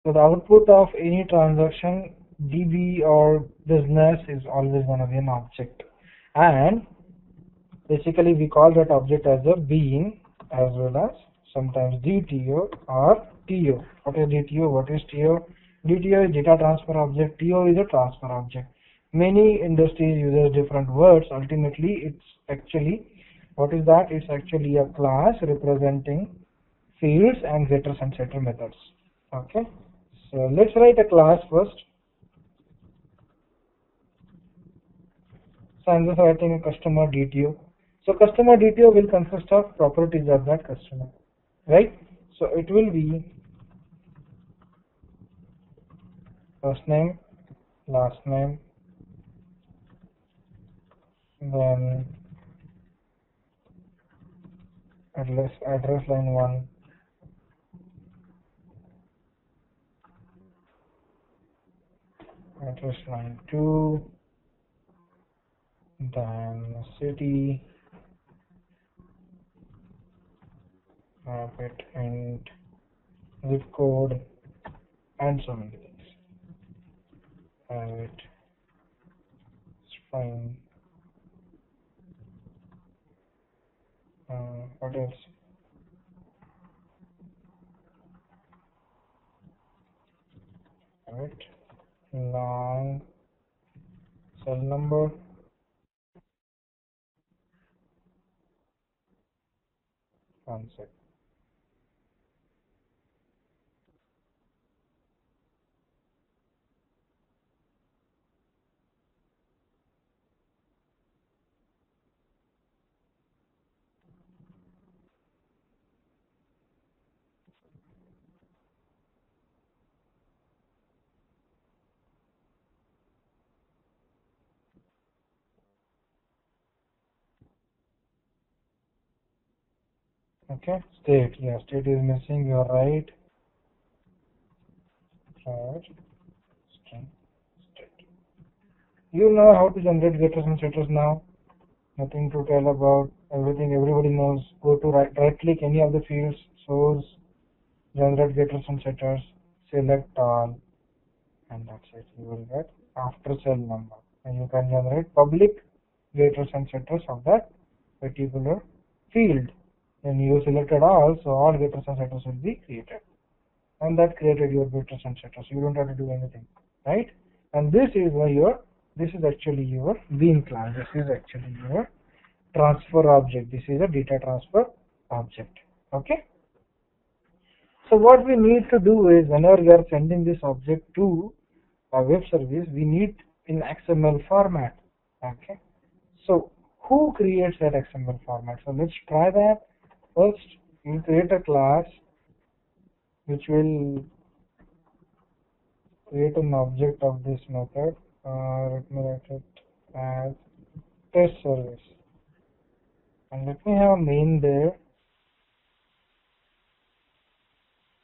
So the output of any transaction, DB or business, is always going to be an object. And basically we call that object as a bean, as well as sometimes DTO or TO. What is DTO? What is TO? DTO is data transfer object. TO is a transfer object. Many industries uses different words. Ultimately, it's actually, what is that? It's actually a class representing fields and getters and setter methods. Okay. So let's write a class first. So I'm just writing a customer DTO. So customer DTO will consist of properties of that customer, right? So it will be first name, last name, then address line 1, address line 2, then city, bit and zip code, and so many things. Private, string, what else? Private, long, cell number, one sec. Okay, state, yeah, state is missing, you're right. Right, string, state. You know how to generate getters and setters now. Nothing to tell about, everything everybody knows. Go to right click any of the fields, source, generate getters and setters, select all, and that's it. You will get after cell number, and you can generate public getters and setters of that particular field. When you selected all, so all getters and setters will be created, and that created your getters and setters. You don't have to do anything, right? And this is actually your bean class. This is actually your transfer object. This is a data transfer object. Okay. So what we need to do is, whenever we are sending this object to a web service, we need in XML format. Okay. So who creates that XML format? So let's try that. First, we create a class which will create an object of this method. Let me write it as test service, and let me have a main there.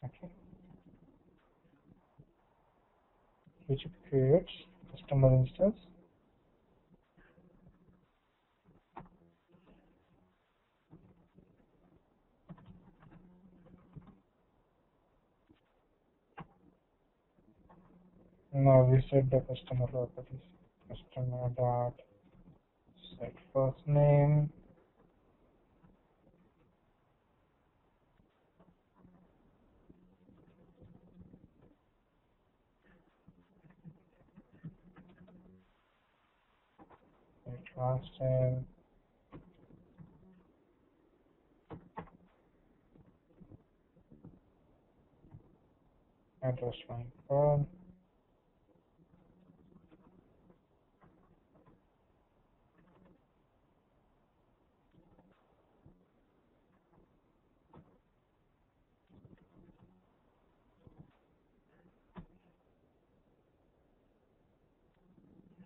Okay, which creates customer instance. Now we set the customer properties. Customer dot set first name, set last name, address line 1.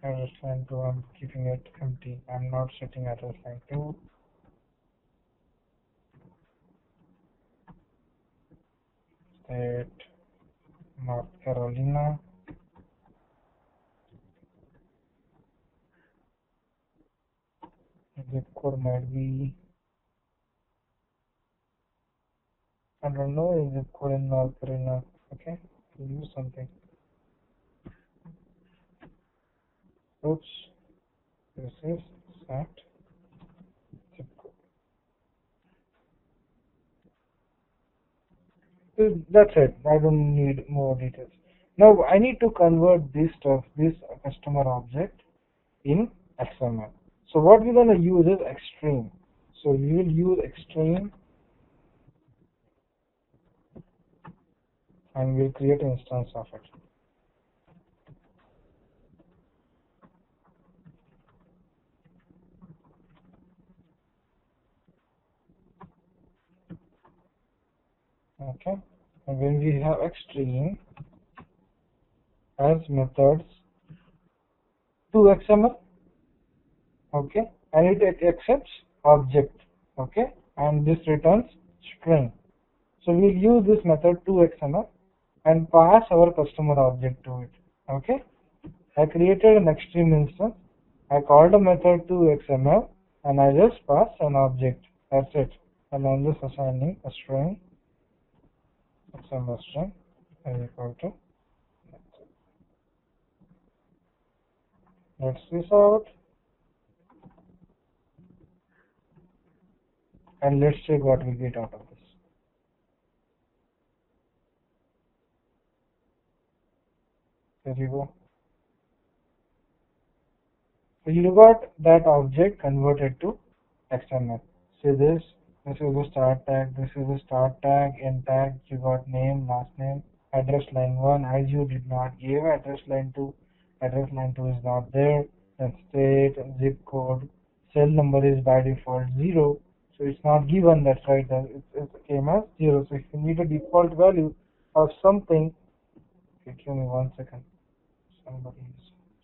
Address line 2, I'm keeping it empty. I'm not setting address line 2. State North Carolina. Zip code might be, I don't know, zip code in North Carolina. Okay, use something. Oops, this is sat zip code. That's it. I don't need more details. Now I need to convert this stuff, this customer object in XML. So what we're gonna use is extreme. So we will use extreme and we'll create an instance of it. Okay, and when we have extreme as methods to XML, okay, and it accepts object, okay, and this returns string. So we'll use this method to XML and pass our customer object to it. Okay, I created an extreme instance. I called a method to XML and I just pass an object. That's it. And I'm just assigning a string, XML string is equal to. Let's this out and let's check what we get out of this. There you go. So you got that object converted to XML. See this is the start tag, this is the start tag, end tag, you got name, last name, address line 1, as you did not give address line 2 is not there, then state, zip code, cell number is by default 0, so it's not given, that's right, it came as 0, so if you need a default value of something, okay, give me 1 second,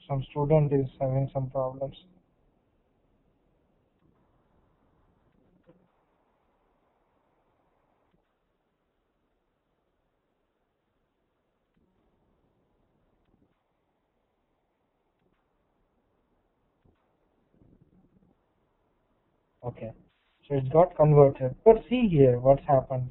some student is having some problems. Okay, so it got converted. But see here what's happened.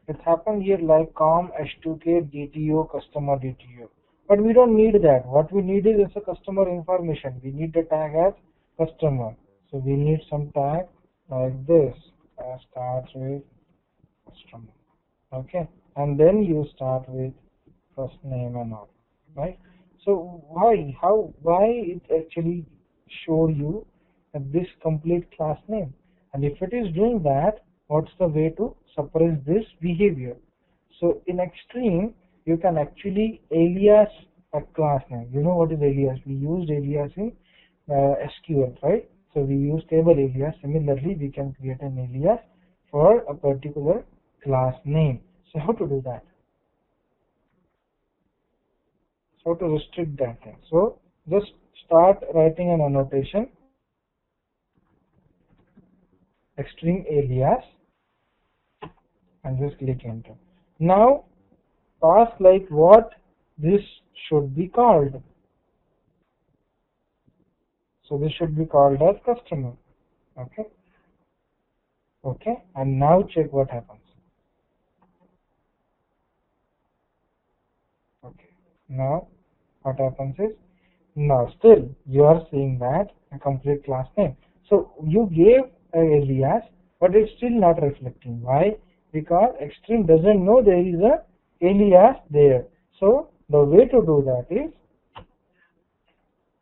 It's happened here like com h2k dto customer dto. But we don't need that. What we need is a customer information. We need the tag as customer. So we need some tag like this. Starts with customer. Okay, and then you start with first name and all, right? So why it actually show you this complete class name? And if it is doing that, what's the way to suppress this behavior? So in extreme, you can actually alias a class name. You know what is alias? We used alias in SQL, right? So we use table alias. Similarly, we can create an alias for a particular class name. So how to do that? So to restrict that thing. So just start writing an annotation, extreme alias, and just click enter. Now pass like what this should be called. So this should be called as customer. Okay. Okay. And now check what happens. Okay. Now what happens is, now still you are seeing that a complete class name. So you gave an alias, but it's still not reflecting. Why? Because extreme doesn't know there is a alias there. So the way to do that is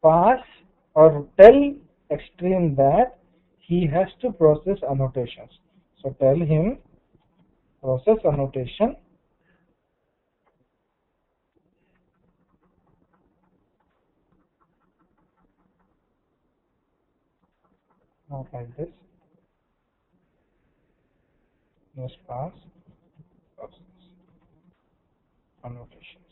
pass or tell extreme that he has to process annotations. So tell him process annotation not like this. Just pass process annotations.